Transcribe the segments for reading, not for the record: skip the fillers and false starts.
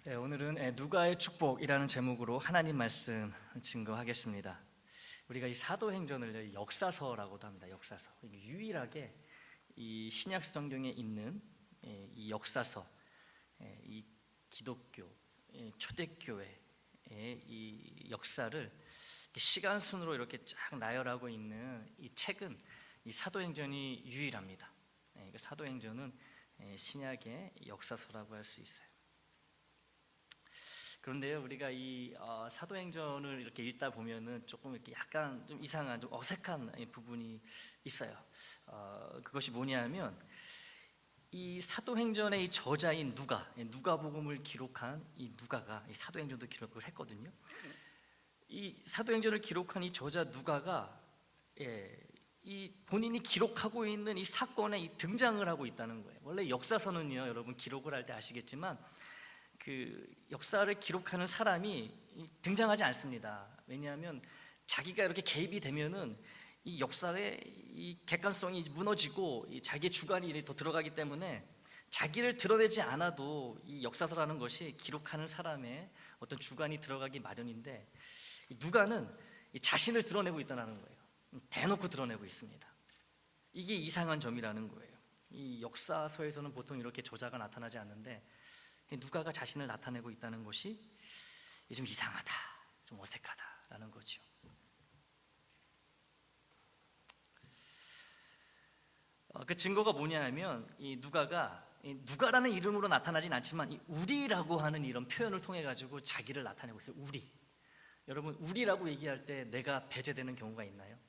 네, 오늘은 누가의 축복이라는 제목으로 하나님 말씀 증거하겠습니다. 우리가 이 사도행전을 역사서라고도 합니다. 역사서. 유일하게 이 신약 성경에 있는 이 역사서, 이 기독교, 초대교회의 이 역사를 시간 순으로 이렇게 쫙 나열하고 있는 이 책은 이 사도행전이 유일합니다. 사도행전은 신약의 역사서라고 할 수 있어요. 그런데요, 우리가 이 사도행전을 이렇게 읽다 보면은 조금 이렇게 약간 좀 이상한, 좀 어색한 부분이 있어요. 그것이 뭐냐면 이 사도행전의 이 저자인 누가복음을 기록한 이 누가가 이 사도행전도 기록을 했거든요. 이 사도행전을 기록한 이 저자 누가가 이 본인이 기록하고 있는 이 사건에 이 등장을 하고 있다는 거예요. 원래 역사서는요, 여러분 기록을 할 때 아시겠지만 그 역사를 기록하는 사람이 등장하지 않습니다. 왜냐하면 자기가 이렇게 개입이 되면은 이 역사의 이 객관성이 무너지고 이 자기의 주관이 더 들어가기 때문에 자기를 드러내지 않아도 이 역사서라는 것이 기록하는 사람의 어떤 주관이 들어가기 마련인데, 누가는 이 자신을 드러내고 있다는 거예요. 대놓고 드러내고 있습니다. 이게 이상한 점이라는 거예요. 이 역사서에서는 보통 이렇게 저자가 나타나지 않는데 누가가 자신을 나타내고 있다는 것이 좀 이상하다, 좀 어색하다라는 거죠. 그 증거가 뭐냐면 이 누가라는 이름으로 나타나진 않지만 이 우리라고 하는 이런 표현을 통해 가지고 자기를 나타내고 있어요. 우리. 여러분, 우리라고 얘기할 때 내가 배제되는 경우가 있나요?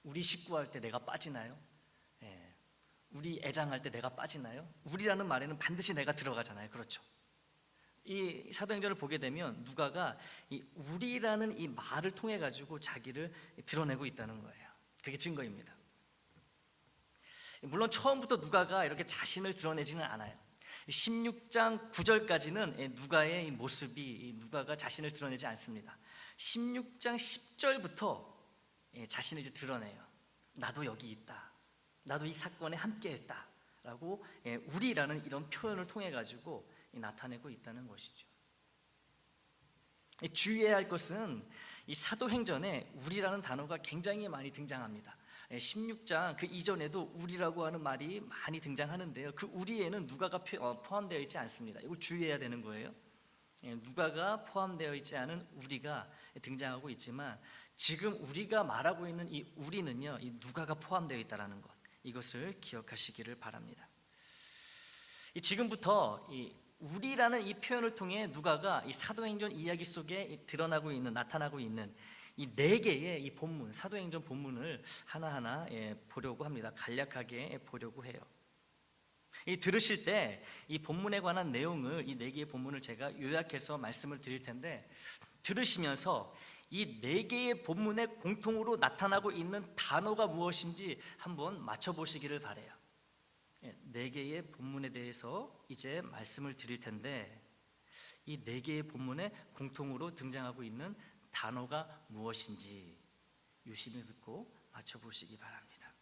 우리 식구할 때 내가 빠지나요? 우리 애장할 때 내가 빠지나요? 우리라는 말에는 반드시 내가 들어가잖아요. 그렇죠? 이 사도행전을 보게 되면 누가가 이 우리라는 이 말을 통해 가지고 자기를 드러내고 있다는 거예요. 그게 증거입니다. 물론 처음부터 누가가 이렇게 자신을 드러내지는 않아요. 16장 9절까지는 누가의 이 모습이 누가가 자신을 드러내지 않습니다. 16장 10절부터 자신을 이제 드러내요. 나도 여기 있다. 나도 이 사건에 함께했다. 라고 우리라는 이런 표현을 통해 가지고 나타내고 있다는 것이죠. 주의해야 할 것은 이 사도행전에 우리라는 단어가 굉장히 많이 등장합니다. 16장 그 이전에도 우리라고 하는 말이 많이 등장하는데요, 그 우리에는 누가가 포함되어 있지 않습니다. 이걸 주의해야 되는 거예요. 누가가 포함되어 있지 않은 우리가 등장하고 있지만 지금 우리가 말하고 있는 이 우리는요, 이 누가가 포함되어 있다는 것, 이것을 기억하시기를 바랍니다. 지금부터 이 우리라는 이 표현을 통해 누가가 이 사도행전 이야기 속에 나타나고 있는 이 네 개의 이 본문, 사도행전 본문을 하나하나 보려고 합니다. 간략하게 보려고 해요. 들으실 때 이 본문에 관한 내용을, 이 네 개의 본문을 제가 요약해서 말씀을 드릴 텐데, 들으시면서 이 네 개의 본문에 공통으로 나타나고 있는 단어가 무엇인지 한번 맞춰보시기를 바라요. 네 개의 본문에 대해서 이제 말씀을 드릴 텐데, 이 네 개의 본문에 공통으로 등장하고 있는 단어가 무엇인지 유심히 듣고 맞춰보시기 바랍니다.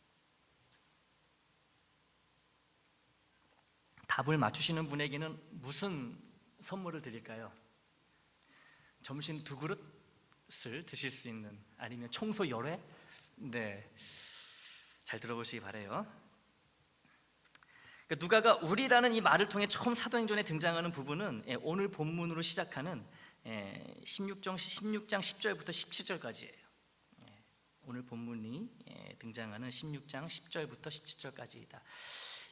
답을 맞추시는 분에게는 무슨 선물을 드릴까요? 점심 2그릇을 드실 수 있는, 아니면 청소 열회? 네, 잘 들어보시기 바라요. 누가가 우리라는 이 말을 통해 처음 사도행전에 등장하는 부분은 오늘 본문으로 시작하는 16장 10절부터 17절까지예요. 오늘 본문이 등장하는 16장 10절부터 17절까지이다.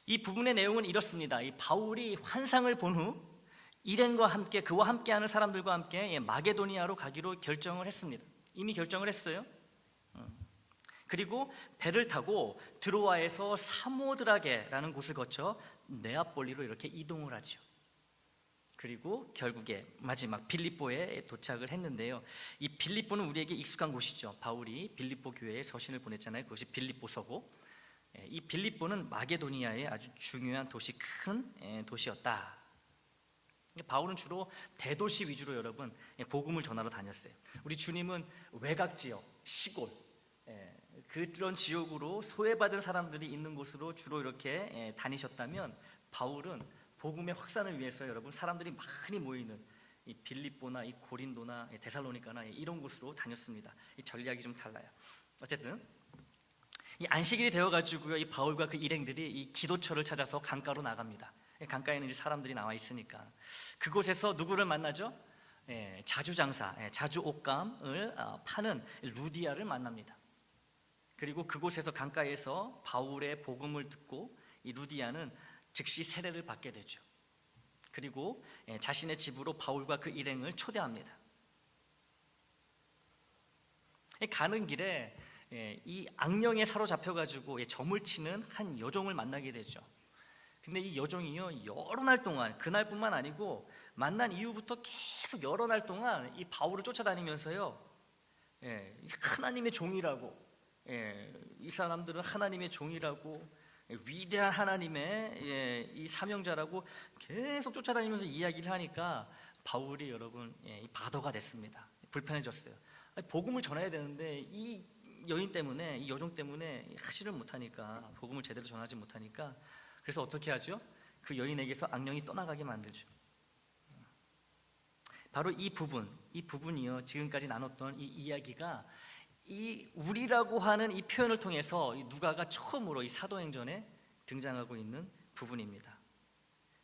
이 부분의 내용은 이렇습니다. 이 바울이 환상을 본 후 일행과 함께, 그와 함께하는 사람들과 함께 마게도니아로 가기로 결정을 했습니다. 이미 결정을 했어요. 그리고 배를 타고 드로아에서 사모드라게라는 곳을 거쳐 네아폴리로 이렇게 이동을 하죠. 그리고 결국에 마지막 빌립보에 도착을 했는데요, 이 빌립보는 우리에게 익숙한 곳이죠. 바울이 빌립보 교회에 서신을 보냈잖아요. 그것이 빌립보서고, 이 빌립보는 마게도니아의 아주 중요한 도시, 큰 도시였다. 바울은 주로 대도시 위주로 여러분 복음을 전하러 다녔어요. 우리 주님은 외곽지역, 시골, 그런 지역으로 소외받은 사람들이 있는 곳으로 주로 이렇게 다니셨다면, 바울은 복음의 확산을 위해서 여러분 사람들이 많이 모이는 이 빌립보나 이 고린도나 이 데살로니가나 이런 곳으로 다녔습니다. 이 전략이 좀 달라요. 어쨌든 이 안식일이 되어가지고요, 이 바울과 그 일행들이 이 기도처를 찾아서 강가로 나갑니다. 강가에는 이제 사람들이 나와 있으니까 그곳에서 누구를 만나죠? 자주장사, 자주옷감을 파는 루디아를 만납니다. 그리고 그곳에서 강가에서 바울의 복음을 듣고 이 루디아는 즉시 세례를 받게 되죠. 그리고 자신의 집으로 바울과 그 일행을 초대합니다. 가는 길에 이 악령에 사로잡혀가지고 점을 치는 한 여종을 만나게 되죠. 근데 이 여종이요, 여러 날 동안, 그날뿐만 아니고 만난 이후부터 계속 여러 날 동안 이 바울을 쫓아다니면서요, 하나님의 종이라고, 이 사람들은 하나님의 종이라고, 위대한 하나님의 이 사명자라고 계속 쫓아다니면서 이야기를 하니까 바울이 여러분 바더가 됐습니다. 불편해졌어요. 복음을 전해야 되는데 이 여인 때문에, 이 여종 때문에 하지를 못하니까, 복음을 제대로 전하지 못하니까, 그래서 어떻게 하죠? 그 여인에게서 악령이 떠나가게 만들죠. 바로 이 부분이요, 지금까지 나눴던 이 이야기가 이 우리라고 하는 이 표현을 통해서 이 누가가 처음으로 이 사도행전에 등장하고 있는 부분입니다.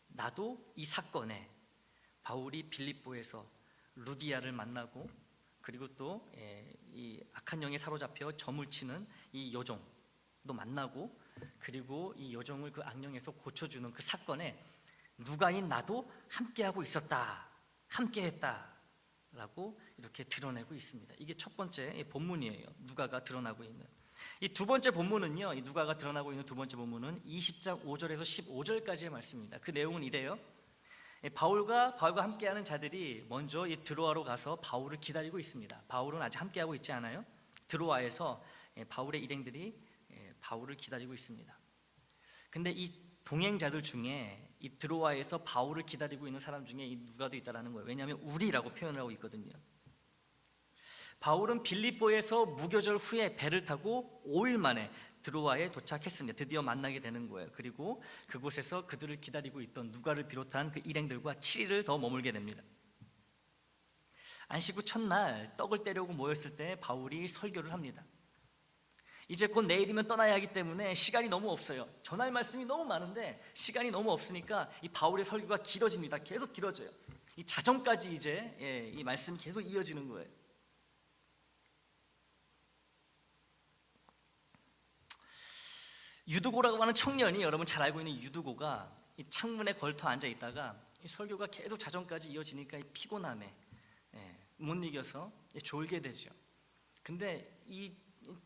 나도 이 사건에 바울이 빌립보에서 루디아를 만나고, 그리고 또 이 악한 영에 사로잡혀 점을 치는 이 여종도 만나고, 그리고 이 여종을 그 악령에서 고쳐주는 그 사건에 누가인 나도 함께하고 있었다, 함께했다라고 이렇게 드러내고 있습니다. 이게 첫 번째 본문이에요. 누가가 드러나고 있는. 이 두 번째 본문은요, 이 누가가 드러나고 있는 두 번째 본문은 20장 5절에서 15절까지의 말씀입니다. 그 내용은 이래요. 바울과 함께하는 자들이 먼저 이 드로아로 가서 바울을 기다리고 있습니다. 바울은 아직 함께하고 있지 않아요. 드로아에서 바울의 일행들이 바울을 기다리고 있습니다. 근데 이 동행자들 중에 이 드로아에서 바울을 기다리고 있는 사람 중에 이 누가도 있다라는 거예요. 왜냐하면 우리라고 표현을 하고 있거든요. 바울은 빌립보에서 무교절 후에 배를 타고 5일 만에 드로아에 도착했습니다. 드디어 만나게 되는 거예요. 그리고 그곳에서 그들을 기다리고 있던 누가를 비롯한 그 일행들과 7일을 더 머물게 됩니다. 안식 후 첫날 떡을 떼려고 모였을 때 바울이 설교를 합니다. 이제 곧 내일이면 떠나야 하기 때문에 시간이 너무 없어요. 전할 말씀이 너무 많은데 시간이 너무 없으니까 이 바울의 설교가 길어집니다. 계속 길어져요. 이 자정까지 이제 이 말씀이 계속 이어지는 거예요. 유두고라고 하는 청년이, 여러분 잘 알고 있는 유두고가 이 창문에 걸터 앉아 있다가 이 설교가 계속 자정까지 이어지니까 이 피곤함에 못 이겨서 졸게 되죠. 근데 이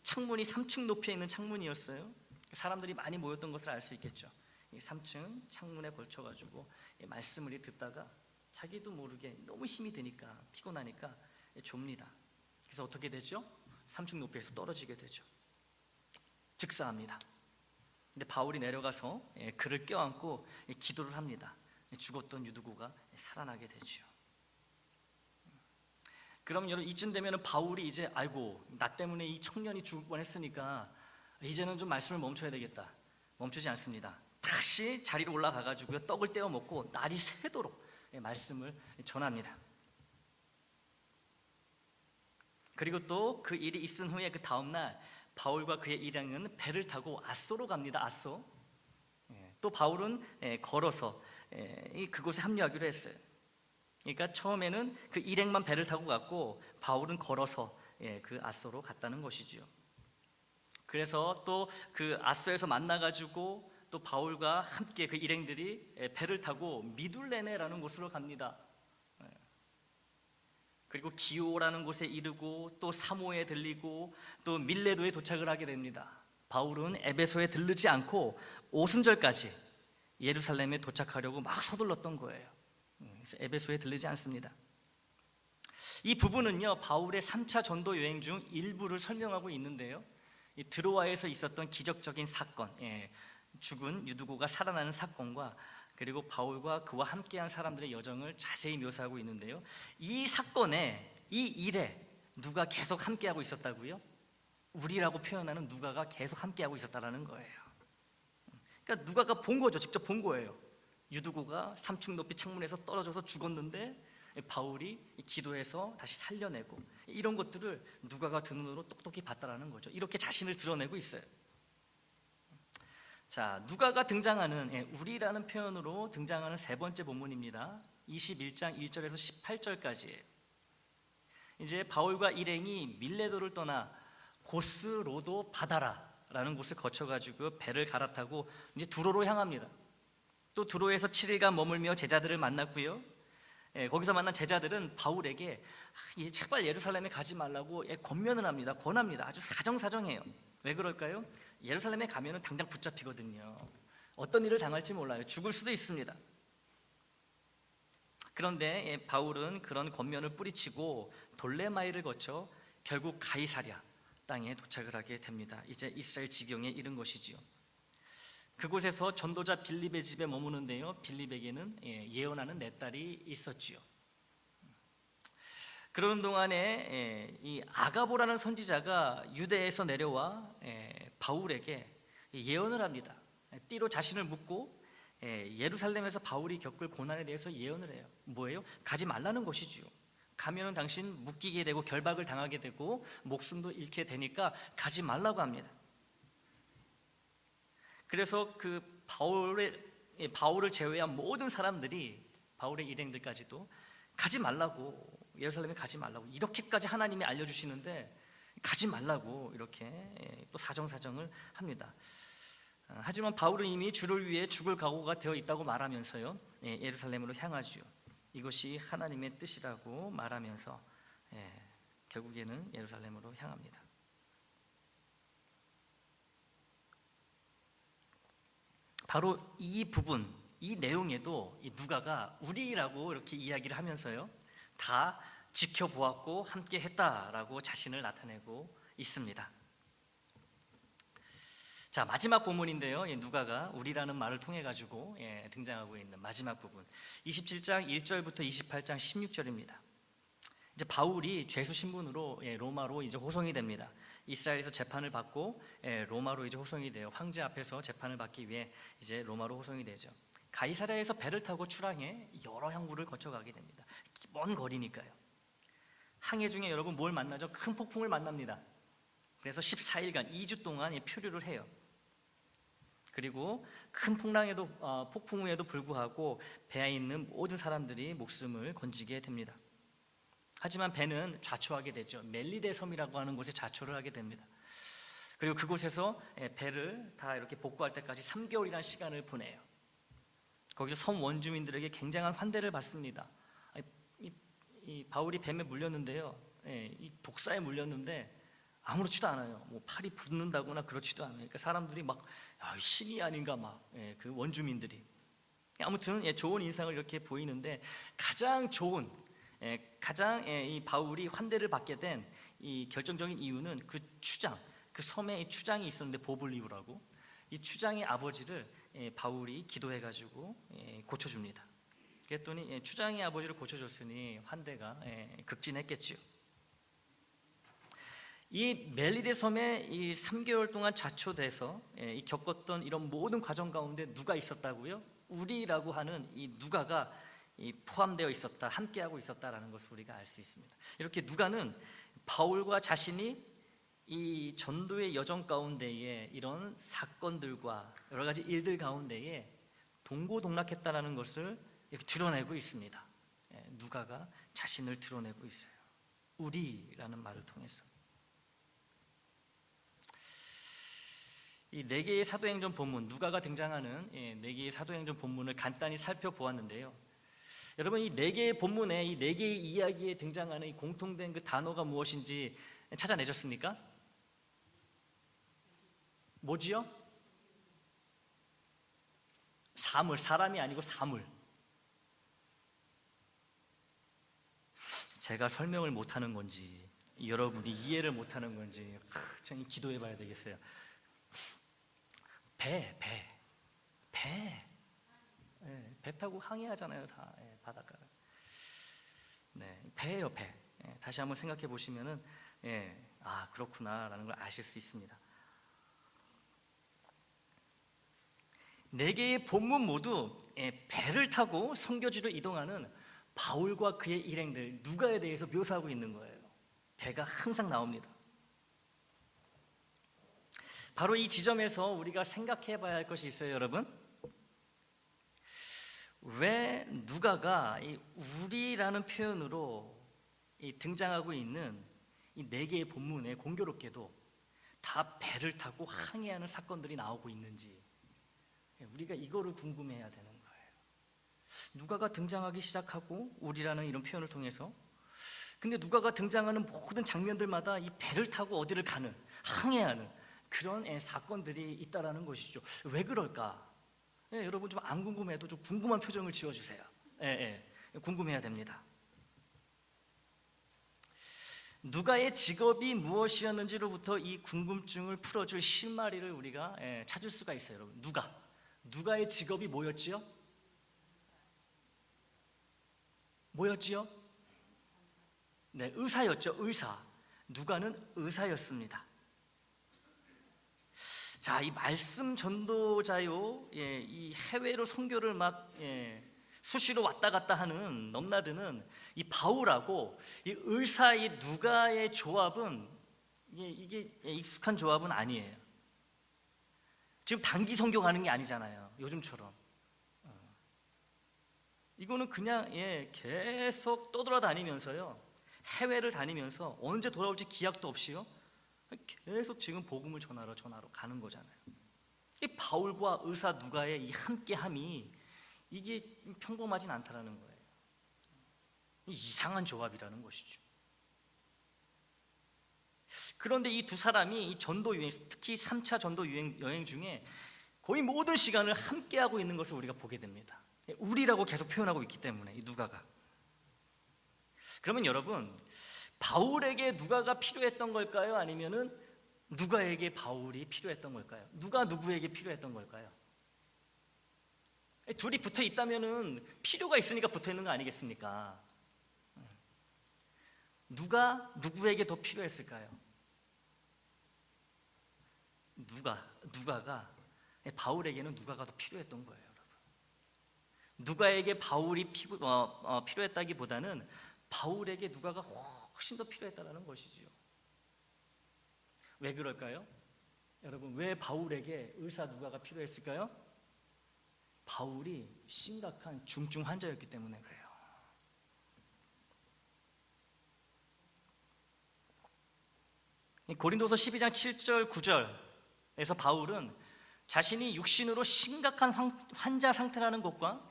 창문이 3층 높이에 있는 창문이었어요. 사람들이 많이 모였던 것을 알 수 있겠죠. 이 3층 창문에 걸쳐가지고 말씀을 듣다가 자기도 모르게 너무 힘이 드니까, 피곤하니까 좁니다. 그래서 어떻게 되죠? 3층 높이에서 떨어지게 되죠. 즉사합니다. 근데 바울이 내려가서 그를 껴안고 기도를 합니다. 죽었던 유두고가 살아나게 되죠. 그럼 여러분, 이쯤 되면 바울이 이제 아이고, 나 때문에 이 청년이 죽을 뻔했으니까 이제는 좀 말씀을 멈춰야 되겠다. 멈추지 않습니다. 다시 자리로 올라가가지고요, 떡을 떼어 먹고 날이 새도록 말씀을 전합니다. 그리고 또 그 일이 있은 후에 그 다음날 바울과 그의 일행은 배를 타고 아소로 갑니다. 아소. 또 바울은 걸어서 그곳에 합류하기로 했어요. 그러니까 처음에는 그 일행만 배를 타고 갔고 바울은 걸어서 그 아소로 갔다는 것이지요. 그래서 또 그 아소에서 만나가지고 또 바울과 함께 그 일행들이 배를 타고 미둘레네라는 곳으로 갑니다. 그리고 기오라는 곳에 이르고 또 사모에 들리고 또 밀레도에 도착을 하게 됩니다. 바울은 에베소에 들르지 않고 오순절까지 예루살렘에 도착하려고 막 서둘렀던 거예요. 그래서 에베소에 들르지 않습니다. 이 부분은요, 바울의 3차 전도 여행 중 일부를 설명하고 있는데요, 이 드로아에서 있었던 기적적인 사건, 죽은 유두고가 살아나는 사건과 그리고 바울과 그와 함께한 사람들의 여정을 자세히 묘사하고 있는데요, 이 사건에, 이 일에 누가 계속 함께하고 있었다고요? 우리라고 표현하는 누가가 계속 함께하고 있었다는 거예요. 그러니까 누가가 본 거죠. 직접 본 거예요. 유두고가 3층 높이 창문에서 떨어져서 죽었는데 바울이 기도해서 다시 살려내고 이런 것들을 누가가 두 눈으로 똑똑히 봤다라는 거죠. 이렇게 자신을 드러내고 있어요. 자, 누가가 등장하는 우리라는 표현으로 등장하는 세 번째 본문입니다. 21장 1절에서 18절까지예요. 이제 바울과 일행이 밀레도를 떠나 고스 로도 바다라라는 곳을 거쳐가지고 배를 갈아타고 이제 두로로 향합니다. 또 두로에서 7일간 머물며 제자들을 만났고요. 거기서 만난 제자들은 바울에게 제발 예루살렘에 가지 말라고 권면을 합니다. 권합니다. 아주 사정사정해요. 왜 그럴까요? 예루살렘에 가면 당장 붙잡히거든요. 어떤 일을 당할지 몰라요. 죽을 수도 있습니다. 그런데 바울은 그런 권면을 뿌리치고 돌레마이를 거쳐 결국 가이사랴 땅에 도착을 하게 됩니다. 이제 이스라엘 지경에 이른 것이지요. 그곳에서 전도자 빌립의 집에 머무는데요. 빌립에게는 예언하는 네 딸이 있었지요. 그러는 동안에 이 아가보라는 선지자가 유대에서 내려와 바울에게 예언을 합니다. 띠로 자신을 묶고 예루살렘에서 바울이 겪을 고난에 대해서 예언을 해요. 뭐예요? 가지 말라는 것이지요. 가면은 당신 묶이게 되고 결박을 당하게 되고 목숨도 잃게 되니까 가지 말라고 합니다. 그래서 그 바울을 제외한 모든 사람들이, 바울의 일행들까지도 가지 말라고, 예루살렘에 가지 말라고 이렇게까지 하나님이 알려주시는데 가지 말라고 이렇게 또 사정사정을 합니다. 하지만 바울은 이미 주를 위해 죽을 각오가 되어 있다고 말하면서요, 예루살렘으로 향하지요. 이것이 하나님의 뜻이라고 말하면서 결국에는 예루살렘으로 향합니다. 바로 이 부분, 이 내용에도 이 누가가 우리라고 이렇게 이야기를 하면서요, 다 지켜보았고 함께 했다라고 자신을 나타내고 있습니다. 자, 마지막 본문인데요, 누가가 우리라는 말을 통해 가지고 등장하고 있는 마지막 부분, 27장 1절부터 28장 16절입니다. 이제 바울이 죄수 신분으로 로마로 이제 호송이 됩니다. 이스라엘에서 재판을 받고 로마로 이제 호송이 돼요. 황제 앞에서 재판을 받기 위해 이제 로마로 호송이 되죠. 가이사랴에서 배를 타고 출항해 여러 항구를 거쳐가게 됩니다. 먼 거리니까요. 항해 중에 여러분 뭘 만나죠? 큰 폭풍을 만납니다. 그래서 14일간 2주 동안 표류를 해요. 그리고 큰 폭풍에도 불구하고 배에 있는 모든 사람들이 목숨을 건지게 됩니다. 하지만 배는 좌초하게 되죠. 멜리데 섬이라고 하는 곳에 좌초를 하게 됩니다. 그리고 그곳에서 배를 다 이렇게 복구할 때까지 3개월이라는 시간을 보내요. 거기서 섬 원주민들에게 굉장한 환대를 받습니다. 이 바울이 뱀에 물렸는데요, 이 독사에 물렸는데 아무렇지도 않아요. 뭐 팔이 붓는다거나 그렇지도 않아요. 그러니까 사람들이 막 신이 아닌가 그 원주민들이 아무튼 좋은 인상을 이렇게 보이는데, 가장 이 바울이 환대를 받게 된 이 결정적인 이유는 그 추장, 그 섬에 추장이 있었는데 보블리우라고, 이 추장의 아버지를 바울이 기도해가지고 고쳐줍니다. 그랬더니 추장의 아버지를 고쳐줬으니 환대가 극진했겠지요. 이 멜리데 섬에 이 3개월 동안 좌초돼서 이 겪었던 이런 모든 과정 가운데 누가 있었다고요? 우리라고 하는 이 누가가 포함되어 있었다, 함께하고 있었다라는 것을 우리가 알 수 있습니다. 이렇게 누가는 바울과 자신이 이 전도의 여정 가운데에 이런 사건들과 여러 가지 일들 가운데에 동고동락했다라는 것을 이렇게 드러내고 있습니다. 누가가 자신을 드러내고 있어요. 우리라는 말을 통해서. 이 네 개의 사도행전 본문, 누가가 등장하는 네 개의 사도행전 본문을 간단히 살펴보았는데요. 여러분, 이 네 개의 본문에, 이 네 개의 이야기에 등장하는 이 공통된 그 단어가 무엇인지 찾아내셨습니까? 뭐지요? 사물, 사람이 아니고 사물. 제가 설명을 못하는 건지 여러분이 이해를 못하는 건지 저는 기도해 봐야 되겠어요. 배 타고 항해하잖아요, 다 바닷가. 배예요, 배. 다시 한번 생각해 보시면은 그렇구나라는 걸 아실 수 있습니다. 네 개의 본문 모두 배를 타고 선교지로 이동하는 바울과 그의 일행들, 누가에 대해서 묘사하고 있는 거예요. 배가 항상 나옵니다. 바로 이 지점에서 우리가 생각해 봐야 할 것이 있어요, 여러분. 왜 누가가 이 우리라는 표현으로 등장하고 있는 이 4개의 본문에 공교롭게도 다 배를 타고 항해하는 사건들이 나오고 있는지 우리가 이거를 궁금해해야 되는 거예요. 누가가 등장하기 시작하고 우리라는 이런 표현을 통해서, 근데 누가가 등장하는 모든 장면들마다 이 배를 타고 어디를 가는, 항해하는 그런 사건들이 있다라는 것이죠. 왜 그럴까? 여러분 좀 안 궁금해도 좀 궁금한 표정을 지어주세요. 궁금해야 됩니다. 누가의 직업이 무엇이었는지로부터 이 궁금증을 풀어줄 실마리를 우리가 찾을 수가 있어요. 여러분, 누가의 직업이 뭐였지요? 네, 의사였죠. 의사. 누가는 의사였습니다. 자, 이 말씀 전도자요, 이 해외로 선교를 막 수시로 왔다 갔다 하는 넘나드는 이 바울하고 이 의사 이 누가의 조합은 이게 익숙한 조합은 아니에요. 지금 단기 선교 가는 게 아니잖아요, 요즘처럼. 이거는 그냥 계속 떠돌아다니면서요, 해외를 다니면서 언제 돌아올지 기약도 없이요, 계속 지금 복음을 전하러 가는 거잖아요. 이 바울과 의사 누가의 이 함께함이 이게 평범하진 않다라는 거예요. 이상한 조합이라는 것이죠. 그런데 이 두 사람이 이 전도 유행, 특히 3차 전도 여행 중에 거의 모든 시간을 함께하고 있는 것을 우리가 보게 됩니다. 우리라고 계속 표현하고 있기 때문에, 이 누가가. 그러면 여러분, 바울에게 누가가 필요했던 걸까요? 아니면은 누가에게 바울이 필요했던 걸까요? 누가 누구에게 필요했던 걸까요? 둘이 붙어 있다면은 필요가 있으니까 붙어 있는 거 아니겠습니까? 누가 누구에게 더 필요했을까요? 누가가 바울에게는 누가가 더 필요했던 거예요, 여러분. 누가에게 바울이 필요했다기보다는 바울에게 누가가 훨씬 더 필요했다는 것이지요. 왜 그럴까요? 여러분, 왜 바울에게 의사 누가가 필요했을까요? 바울이 심각한 중증 환자였기 때문에 그래요. 고린도서 12장 7절 9절에서 바울은 자신이 육신으로 심각한 환자 상태라는 것과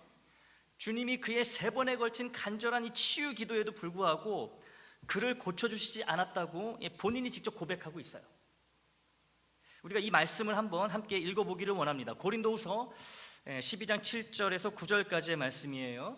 주님이 그의 3번에 걸친 간절한 이 치유 기도에도 불구하고 그를 고쳐주시지 않았다고 본인이 직접 고백하고 있어요. 우리가 이 말씀을 한번 함께 읽어보기를 원합니다. 고린도후서 12장 7절에서 9절까지의 말씀이에요.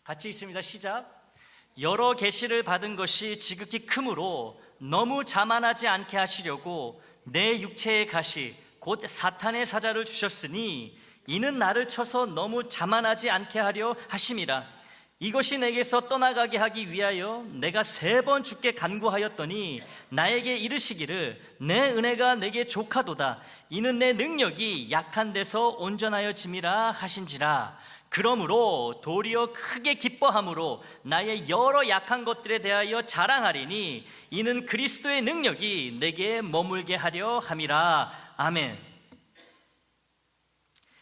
같이 읽습니다. 시작. 여러 계시를 받은 것이 지극히 크므로 너무 자만하지 않게 하시려고 내 육체의 가시 곧 사탄의 사자를 주셨으니 이는 나를 쳐서 너무 자만하지 않게 하려 하심이라. 이것이 내게서 떠나가게 하기 위하여 내가 3번 주께 간구하였더니 나에게 이르시기를 내 은혜가 내게 족하도다. 이는 내 능력이 약한 데서 온전하여짐이라 하신지라. 그러므로 도리어 크게 기뻐함으로 나의 여러 약한 것들에 대하여 자랑하리니 이는 그리스도의 능력이 내게 머물게 하려 함이라. 아멘.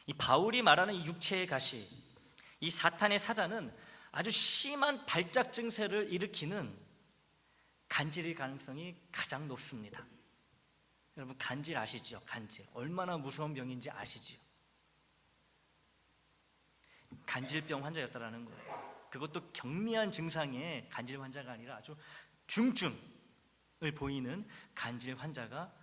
이 바울이 말하는 이 육체의 가시, 이 사탄의 사자는 아주 심한 발작 증세를 일으키는 간질일 가능성이 가장 높습니다. 여러분, 간질 아시죠? 간질 얼마나 무서운 병인지 아시죠? 간질병 환자였다라는 거예요. 그것도 경미한 증상의 간질 환자가 아니라 아주 중증을 보이는 간질 환자가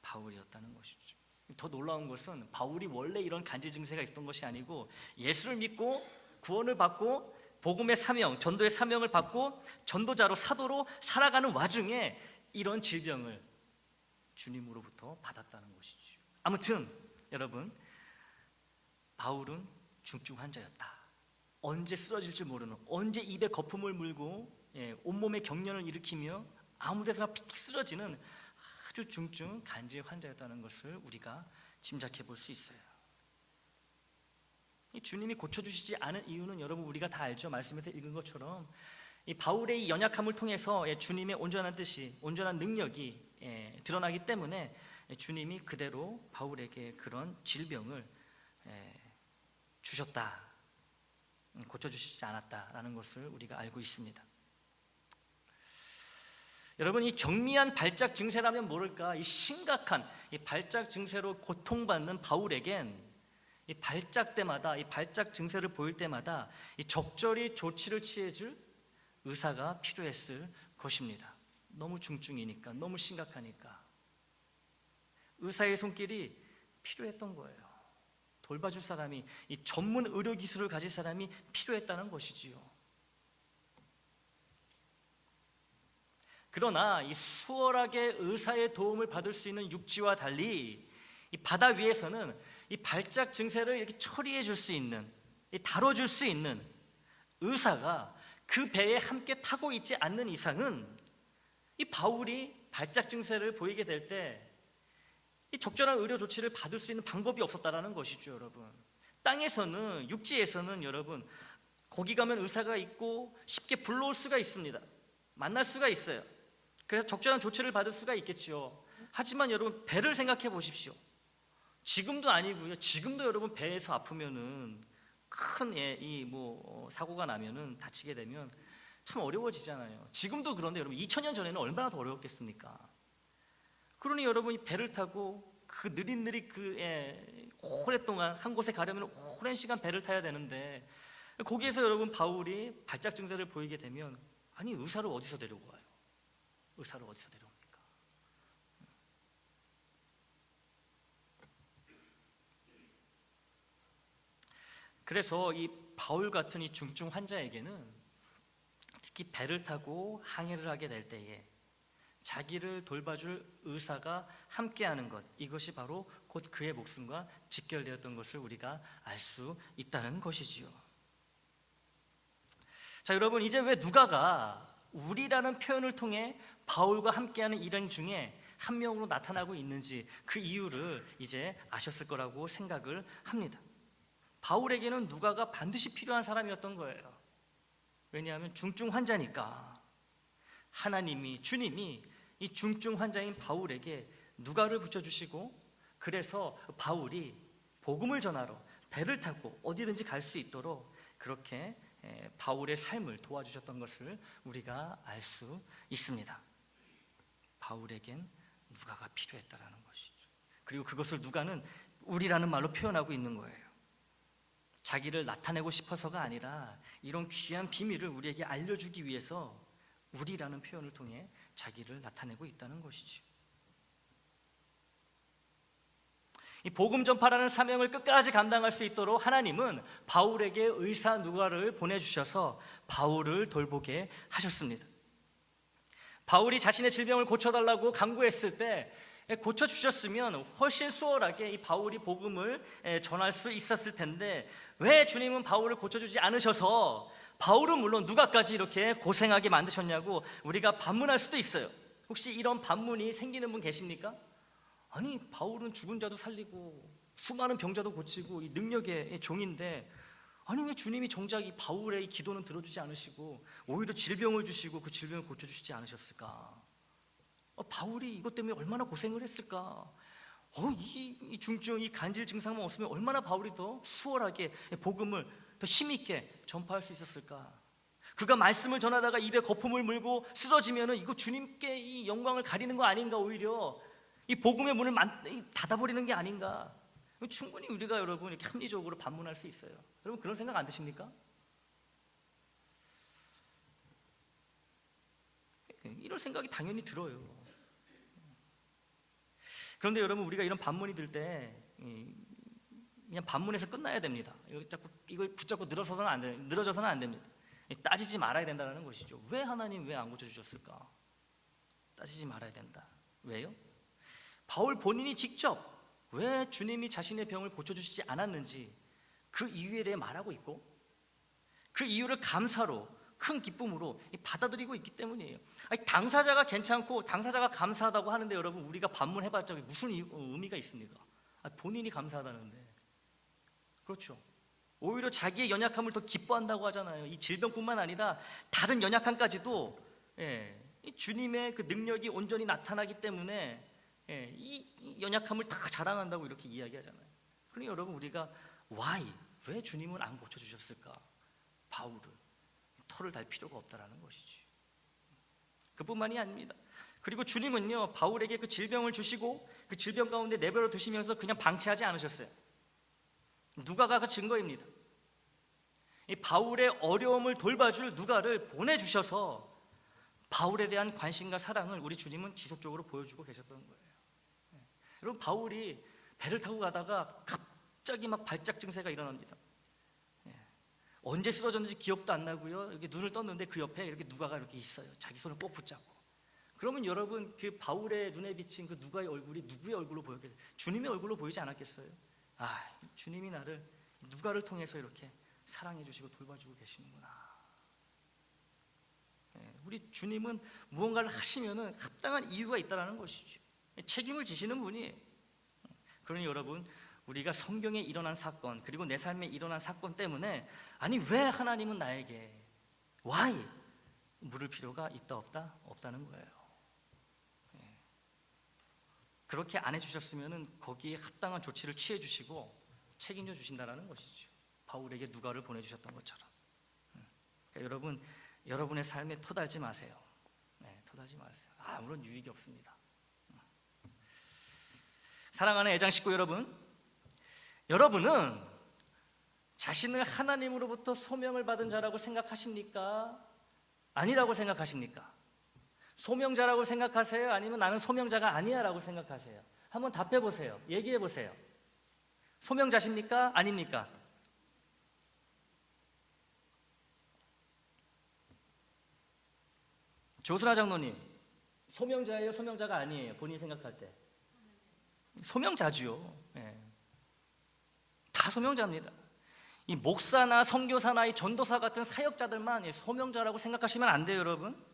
바울이었다는 것이죠. 더 놀라운 것은 바울이 원래 이런 간질 증세가 있었던 것이 아니고 예수를 믿고 구원을 받고 복음의 사명, 전도의 사명을 받고 전도자로 사도로 살아가는 와중에 이런 질병을 주님으로부터 받았다는 것이죠. 아무튼 여러분, 바울은 중증 환자였다. 언제 쓰러질지 모르는, 언제 입에 거품을 물고 온몸에 경련을 일으키며 아무 데서나 픽 쓰러지는 아주 중증 간질 환자였다는 것을 우리가 짐작해 볼 수 있어요. 이 주님이 고쳐주시지 않은 이유는 여러분 우리가 다 알죠. 말씀에서 읽은 것처럼 이 바울의 이 연약함을 통해서 주님의 온전한 뜻이, 온전한 능력이 드러나기 때문에 주님이 그대로 바울에게 그런 질병을 주셨다, 고쳐주시지 않았다라는 것을 우리가 알고 있습니다. 여러분, 이 경미한 발작 증세라면 모를까, 이 심각한 이 발작 증세로 고통받는 바울에겐 이 발작 때마다, 이 발작 증세를 보일 때마다 이 적절히 조치를 취해줄 의사가 필요했을 것입니다. 너무 중증이니까, 너무 심각하니까 의사의 손길이 필요했던 거예요. 돌봐줄 사람이, 이 전문 의료 기술을 가질 사람이 필요했다는 것이지요. 그러나 이 수월하게 의사의 도움을 받을 수 있는 육지와 달리 이 바다 위에서는 이 발작 증세를 이렇게 처리해 줄 수 있는, 다뤄줄 수 있는 의사가 그 배에 함께 타고 있지 않는 이상은 이 바울이 발작 증세를 보이게 될 때 이 적절한 의료 조치를 받을 수 있는 방법이 없었다라는 것이죠, 여러분. 땅에서는, 육지에서는 여러분, 거기 가면 의사가 있고 쉽게 불러올 수가 있습니다. 만날 수가 있어요. 그래서 적절한 조치를 받을 수가 있겠죠. 하지만 여러분, 배를 생각해 보십시오. 지금도 아니고요. 지금도 여러분 배에서 아프면은 큰 사고가 나면은 다치게 되면 참 어려워지잖아요. 지금도 그런데 여러분 2000년 전에는 얼마나 더 어려웠겠습니까? 그러니 여러분 이 배를 타고 그 느릿느릿 오랫동안 한 곳에 가려면 오랜 시간 배를 타야 되는데 거기에서 여러분 바울이 발작 증세를 보이게 되면 아니 의사를 어디서 데리고 와요? 의사를 어디서 데려옵니까? 그래서 이 바울 같은 이 중증 환자에게는 특히 배를 타고 항해를 하게 될 때에 자기를 돌봐줄 의사가 함께하는 것, 이것이 바로 곧 그의 목숨과 직결되었던 것을 우리가 알 수 있다는 것이지요. 자, 여러분, 이제 왜 누가가 우리라는 표현을 통해 바울과 함께하는 일행 중에 한 명으로 나타나고 있는지 그 이유를 이제 아셨을 거라고 생각을 합니다. 바울에게는 누가가 반드시 필요한 사람이었던 거예요. 왜냐하면 중증 환자니까. 하나님이, 주님이 이 중증 환자인 바울에게 누가를 붙여주시고 그래서 바울이 복음을 전하러 배를 타고 어디든지 갈 수 있도록 그렇게 바울의 삶을 도와주셨던 것을 우리가 알 수 있습니다. 바울에겐 누가가 필요했다라는 것이죠. 그리고 그것을 누가는 우리라는 말로 표현하고 있는 거예요. 자기를 나타내고 싶어서가 아니라 이런 귀한 비밀을 우리에게 알려주기 위해서 우리라는 표현을 통해 자기를 나타내고 있다는 것이죠. 이 복음 전파라는 사명을 끝까지 감당할 수 있도록 하나님은 바울에게 의사 누가를 보내주셔서 바울을 돌보게 하셨습니다. 바울이 자신의 질병을 고쳐달라고 간구했을 때 고쳐주셨으면 훨씬 수월하게 이 바울이 복음을 전할 수 있었을 텐데 왜 주님은 바울을 고쳐주지 않으셔서 바울은 물론 누가까지 이렇게 고생하게 만드셨냐고 우리가 반문할 수도 있어요. 혹시 이런 반문이 생기는 분 계십니까? 아니 바울은 죽은 자도 살리고 수많은 병자도 고치고 이 능력의 종인데 아니 왜 주님이 정작 이 바울의 이 기도는 들어주지 않으시고 오히려 질병을 주시고 그 질병을 고쳐주시지 않으셨을까? 바울이 이것 때문에 얼마나 고생을 했을까? 이 중증, 이 간질 증상만 없으면 얼마나 바울이 더 수월하게 복음을 더 힘있게 전파할 수 있었을까? 그가 말씀을 전하다가 입에 거품을 물고 쓰러지면 이거 주님께 이 영광을 가리는 거 아닌가? 오히려 이 복음의 문을 닫아버리는 게 아닌가? 충분히 우리가 여러분 이렇게 합리적으로 반문할 수 있어요. 여러분 그런 생각 안 드십니까? 이런 생각이 당연히 들어요. 그런데 여러분 우리가 이런 반문이 들 때 그냥 반문해서 끝나야 됩니다. 이걸 붙잡고 늘어져서는 안 됩니다. 따지지 말아야 된다는 것이죠. 왜 하나님 왜 안 고쳐주셨을까? 따지지 말아야 된다. 왜요? 바울 본인이 직접 왜 주님이 자신의 병을 고쳐주시지 않았는지 그 이유에 대해 말하고 있고 그 이유를 감사로 큰 기쁨으로 받아들이고 있기 때문이에요. 당사자가 괜찮고 당사자가 감사하다고 하는데 여러분 우리가 반문해봤자 무슨 의미가 있습니까? 본인이 감사하다는데. 그렇죠. 오히려 자기의 연약함을 더 기뻐한다고 하잖아요. 이 질병뿐만 아니라 다른 연약함까지도 이 주님의 그 능력이 온전히 나타나기 때문에 이 연약함을 다 자랑한다고 이렇게 이야기하잖아요. 그러니 여러분, 우리가 왜 주님은 안 고쳐주셨을까? 바울을 털을 달 필요가 없다라는 것이지. 그뿐만이 아닙니다. 그리고 주님은요, 바울에게 그 질병을 주시고 그 질병 가운데 내버려 두시면서 그냥 방치하지 않으셨어요. 누가가 그 증거입니다. 이 바울의 어려움을 돌봐줄 누가를 보내주셔서 바울에 대한 관심과 사랑을 우리 주님은 지속적으로 보여주고 계셨던 거예요. 여러분, 바울이 배를 타고 가다가 갑자기 막 발작 증세가 일어납니다. 언제 쓰러졌는지 기억도 안 나고요. 이렇게 눈을 떴는데 그 옆에 이렇게 누가가 이렇게 있어요. 자기 손을 꼭 붙잡고. 그러면 여러분, 그 바울의 눈에 비친 그 누가의 얼굴이 누구의 얼굴로 보였겠어요? 주님의 얼굴로 보이지 않았겠어요? 주님이 나를 누가를 통해서 이렇게 사랑해 주시고 돌봐주고 계시는구나. 우리 주님은 무언가를 하시면은 합당한 이유가 있다는 것이죠. 책임을 지시는 분이에요. 그러니 여러분, 우리가 성경에 일어난 사건, 그리고 내 삶에 일어난 사건 때문에 왜 하나님은 나에게 물을 필요가 있다 없다? 없다는 거예요. 그렇게 안 해주셨으면 거기에 합당한 조치를 취해 주시고 책임져 주신다는 것이죠. 바울에게 누가를 보내주셨던 것처럼. 그러니까 여러분, 여러분의 삶에 토달지 마세요. 토달지 마세요. 아무런 유익이 없습니다. 사랑하는 애장 식구 여러분, 여러분은 자신을 하나님으로부터 소명을 받은 자라고 생각하십니까? 아니라고 생각하십니까? 소명자라고 생각하세요? 아니면 나는 소명자가 아니야 라고 생각하세요? 한번 답해 보세요. 얘기해 보세요. 소명자십니까? 아닙니까? 조순아 장로님, 소명자예요? 소명자가 아니에요? 본인이 생각할 때 소명자지요. 다 소명자입니다. 이 목사나 선교사나 이 전도사 같은 사역자들만 소명자라고 생각하시면 안 돼요, 여러분.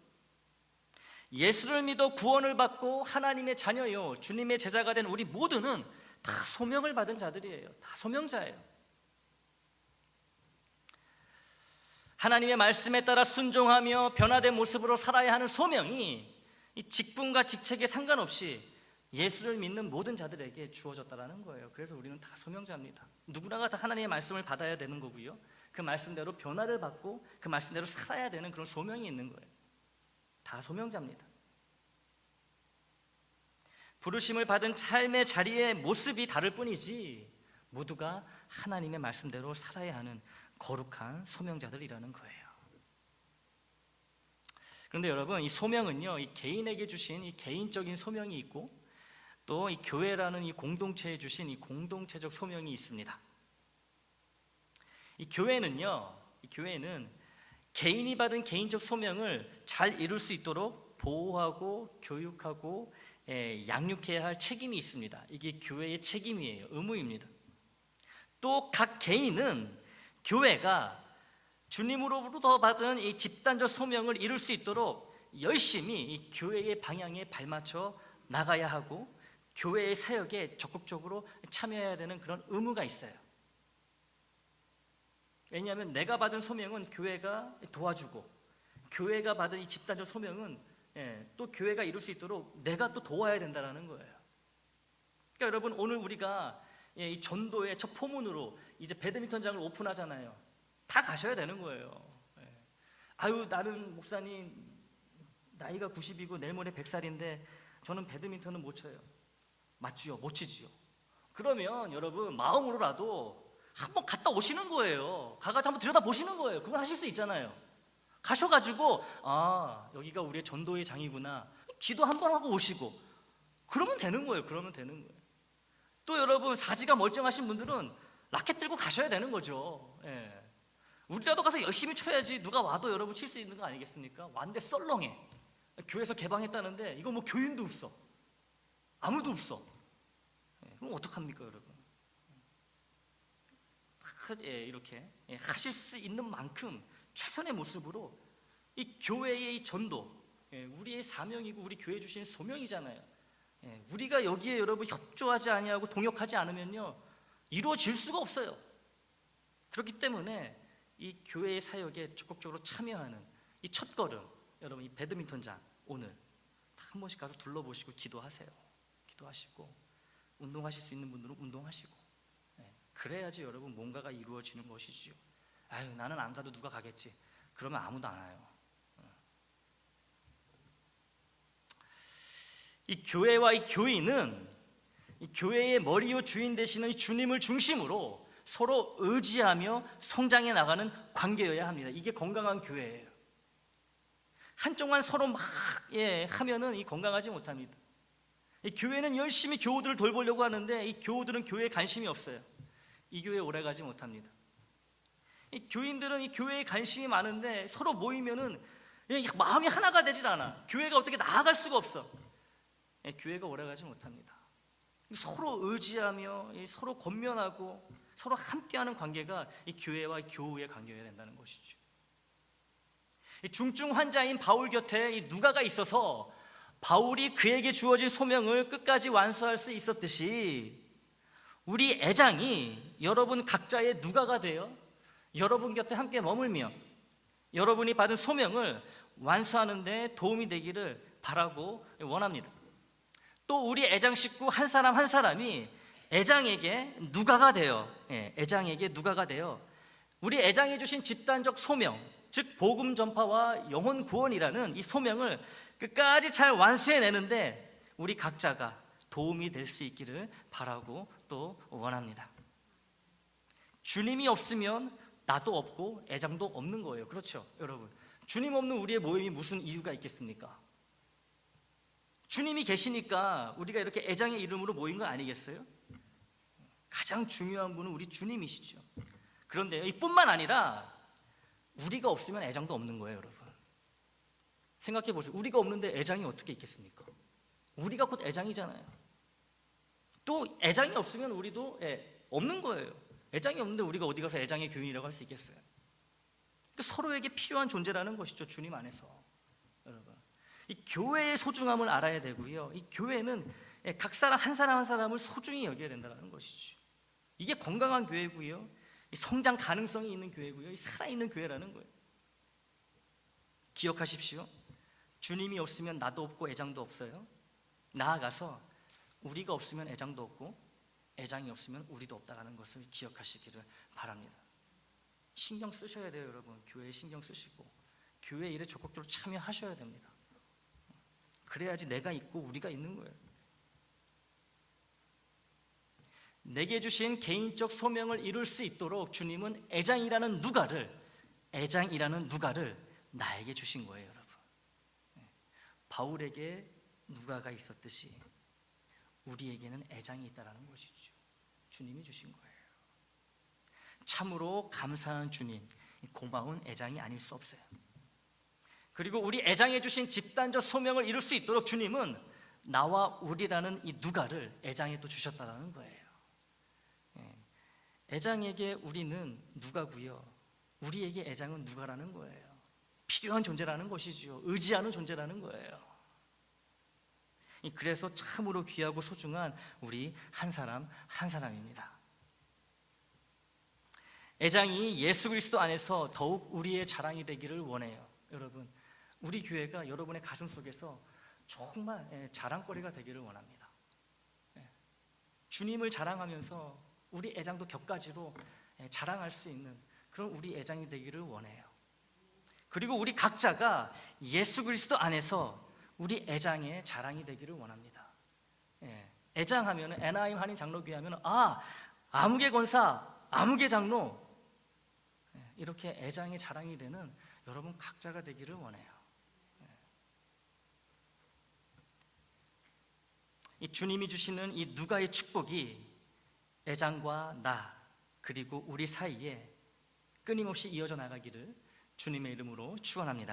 예수를 믿어 구원을 받고 하나님의 자녀요, 주님의 제자가 된 우리 모두는 다 소명을 받은 자들이에요. 다 소명자예요. 하나님의 말씀에 따라 순종하며 변화된 모습으로 살아야 하는 소명이 이 직분과 직책에 상관없이 예수를 믿는 모든 자들에게 주어졌다는 거예요. 그래서 우리는 다 소명자입니다. 누구나가 다 하나님의 말씀을 받아야 되는 거고요, 그 말씀대로 변화를 받고 그 말씀대로 살아야 되는 그런 소명이 있는 거예요. 다 소명자입니다. 부르심을 받은 삶의 자리의 모습이 다를 뿐이지 모두가 하나님의 말씀대로 살아야 하는 거룩한 소명자들이라는 거예요. 그런데 여러분, 이 소명은요, 이 개인에게 주신 이 개인적인 소명이 있고 또 이 교회라는 이 공동체에 주신 이 공동체적 소명이 있습니다. 이 교회는 개인이 받은 개인적 소명을 잘 이룰 수 있도록 보호하고 교육하고 양육해야 할 책임이 있습니다. 이게 교회의 책임이에요. 의무입니다. 또 각 개인은 교회가 주님으로부터 받은 이 집단적 소명을 이룰 수 있도록 열심히 이 교회의 방향에 발맞춰 나가야 하고 교회의 사역에 적극적으로 참여해야 되는 그런 의무가 있어요. 왜냐하면 내가 받은 소명은 교회가 도와주고 교회가 받은 이 집단적 소명은 또 교회가 이룰 수 있도록 내가 또 도와야 된다는 거예요. 그러니까 여러분, 오늘 우리가 이 전도의 첫 포문으로 이제 배드민턴장을 오픈하잖아요. 다 가셔야 되는 거예요. 나는 목사님 나이가 90이고 내일 모레 100살인데 저는 배드민턴은 못 쳐요. 맞지요? 못 치지요. 그러면 여러분, 마음으로라도 한번 갔다 오시는 거예요. 가가지고 한번 들여다보시는 거예요. 그건 하실 수 있잖아요. 가셔가지고 여기가 우리의 전도의 장이구나, 기도 한번 하고 오시고 그러면 되는 거예요. 또 여러분, 사지가 멀쩡하신 분들은 라켓 들고 가셔야 되는 거죠. 우리라도 가서 열심히 쳐야지 누가 와도 여러분 칠 수 있는 거 아니겠습니까? 왔는데 썰렁해. 교회에서 개방했다는데 이거 뭐 교인도 없어, 아무도 없어. 그럼 어떡합니까 여러분? 이렇게 하실 수 있는 만큼 최선의 모습으로 이 교회의 이 전도, 우리의 사명이고 우리 교회 주신 소명이잖아요. 우리가 여기에 여러분 협조하지 아니하고 동역하지 않으면요 이루어질 수가 없어요. 그렇기 때문에 이 교회의 사역에 적극적으로 참여하는 이 첫걸음, 여러분 이 배드민턴장 오늘 한 번씩 가서 둘러보시고 기도하세요. 기도하시고 운동하실 수 있는 분들은 운동하시고, 그래야지 여러분 뭔가가 이루어지는 것이지요. 아유, 나는 안 가도 누가 가겠지. 그러면 아무도 안 와요. 이 교회와 이 교인은 이 교회의 머리요 주인 되시는 이 주님을 중심으로 서로 의지하며 성장해 나가는 관계여야 합니다. 이게 건강한 교회예요. 한쪽만 서로 막 하면은 이 건강하지 못합니다. 이 교회는 열심히 교우들을 돌보려고 하는데 이 교우들은 교회에 관심이 없어요. 이 교회에 오래가지 못합니다. 이 교인들은 이 교회에 관심이 많은데 서로 모이면은 마음이 하나가 되질 않아. 교회가 어떻게 나아갈 수가 없어. 교회가 오래가지 못합니다. 서로 의지하며 서로 권면하고 서로 함께하는 관계가 이 교회와 교우의 관계여야 된다는 것이죠. 중증 환자인 바울 곁에 누가가 있어서 바울이 그에게 주어진 소명을 끝까지 완수할 수 있었듯이 우리 애장이 여러분 각자의 누가가 되어 여러분 곁에 함께 머물며 여러분이 받은 소명을 완수하는 데 도움이 되기를 바라고 원합니다. 또 우리 애장 식구 한 사람 한 사람이 애장에게 누가가 되어 우리 애장이 주신 집단적 소명, 즉 복음 전파와 영혼 구원이라는 이 소명을 끝까지 잘 완수해내는데 우리 각자가 도움이 될 수 있기를 바라고 또 원합니다. 주님이 없으면 나도 없고 애장도 없는 거예요. 그렇죠, 여러분? 주님 없는 우리의 모임이 무슨 이유가 있겠습니까? 주님이 계시니까 우리가 이렇게 애장의 이름으로 모인 거 아니겠어요? 가장 중요한 분은 우리 주님이시죠. 그런데 이뿐만 아니라 우리가 없으면 애장도 없는 거예요, 여러분. 생각해 보세요. 우리가 없는데 애장이 어떻게 있겠습니까? 우리가 곧 애장이잖아요. 또 애장이 없으면 우리도 없는 거예요. 애장이 없는데 우리가 어디 가서 애장의 교인이라고 할 수 있겠어요? 그러니까 서로에게 필요한 존재라는 것이죠, 주님 안에서. 여러분, 이 교회의 소중함을 알아야 되고요. 이 교회는 각 사람 한 사람 한 사람을 소중히 여겨야 된다는 것이죠. 이게 건강한 교회고요. 성장 가능성이 있는 교회고요. 살아있는 교회라는 거예요. 기억하십시오. 주님이 없으면 나도 없고 애장도 없어요. 나아가서 우리가 없으면 애장도 없고 애장이 없으면 우리도 없다는 것을 기억하시기를 바랍니다. 신경 쓰셔야 돼요, 여러분. 교회에 신경 쓰시고 교회 일에 적극적으로 참여하셔야 됩니다. 그래야지 내가 있고 우리가 있는 거예요. 내게 주신 개인적 소명을 이룰 수 있도록 주님은 애장이라는 누가를 나에게 주신 거예요, 여러분. 바울에게 누가가 있었듯이 우리에게는 애장이 있다는 것이죠. 주님이 주신 거예요. 참으로 감사한 주님, 고마운 애장이 아닐 수 없어요. 그리고 우리 애장에 주신 집단적 소명을 이룰 수 있도록 주님은 나와 우리라는 이 누가를 애장에 또 주셨다는 거예요. 애장에게 우리는 누가고요, 우리에게 애장은 누가라는 거예요. 필요한 존재라는 것이지요. 의지하는 존재라는 거예요. 그래서 참으로 귀하고 소중한 우리 한 사람 한 사람입니다. 애장이 예수 그리스도 안에서 더욱 우리의 자랑이 되기를 원해요. 여러분, 우리 교회가 여러분의 가슴 속에서 정말 자랑거리가 되기를 원합니다. 주님을 자랑하면서 우리 애장도 격가지로 자랑할 수 있는 그런 우리 애장이 되기를 원해요. 그리고 우리 각자가 예수 그리스도 안에서 우리 애장의 자랑이 되기를 원합니다. 애장하면 애나임 한인 장로교회 하면 아무개 권사, 아무개 장로, 이렇게 애장의 자랑이 되는 여러분 각자가 되기를 원해요. 이 주님이 주시는 이 누가의 축복이 애장과 나 그리고 우리 사이에 끊임없이 이어져 나가기를 주님의 이름으로 축원합니다.